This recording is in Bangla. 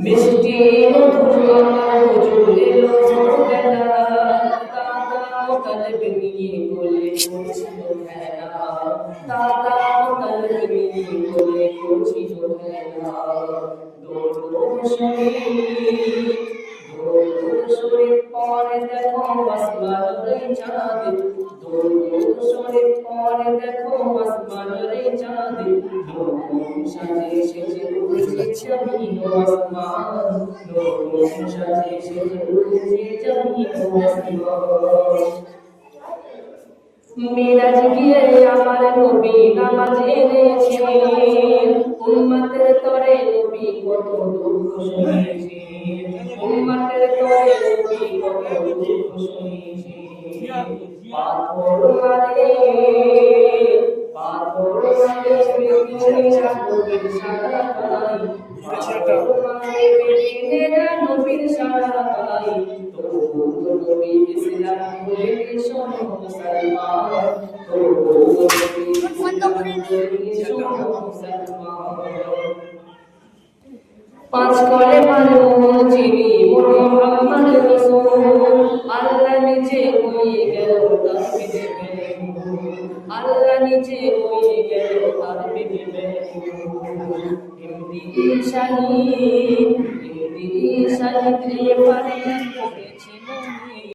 মিষ্টি মধুর আমার হুজুর এলো ভোরবেলা, দাদা মোতালেব নিয়ে কোলে করছিল খেলা, দাদা মোতালেব নিয়ে কোলে করছিল খেলা। দৌড় শরীফ পরে দেখো আসমানের চাঁদ, দৌড় শরীফ পরে দেখো আসমানের চাঁদ, নতুন সাজে সেজে উঠেছে জমিন ও আসমান, নতুন সাজে সেজে উঠেছে জমিন ও আসমান। মিরাজ গিয়ে আমার নবী নামাজ এনেছেন, উম্মতের তরে নবী কত দুঃখ শুনিয়েছেন, উম্মতের তরে নবী কত দুঃখ শুনিয়েছেন। পাথর মারে বেদিনেরা নবীর সারা পাই, পাথর মারে বেদিনেরা নবীর সারা পাই, তবু নবী ইসলাম বলে শোনো মুসলমান, তবু নবী ইসলাম বলে শোনো মুসলমান। পাঁচ কলেমার যিনি মুহাম্মদ রাসূল, আল্লাহ নিজে হয়ে গেল তার বিবে, আল্লাহ নিজে হয়ে গেল তার বিবে। এমডি শাহিদ এ পারে করেছিল।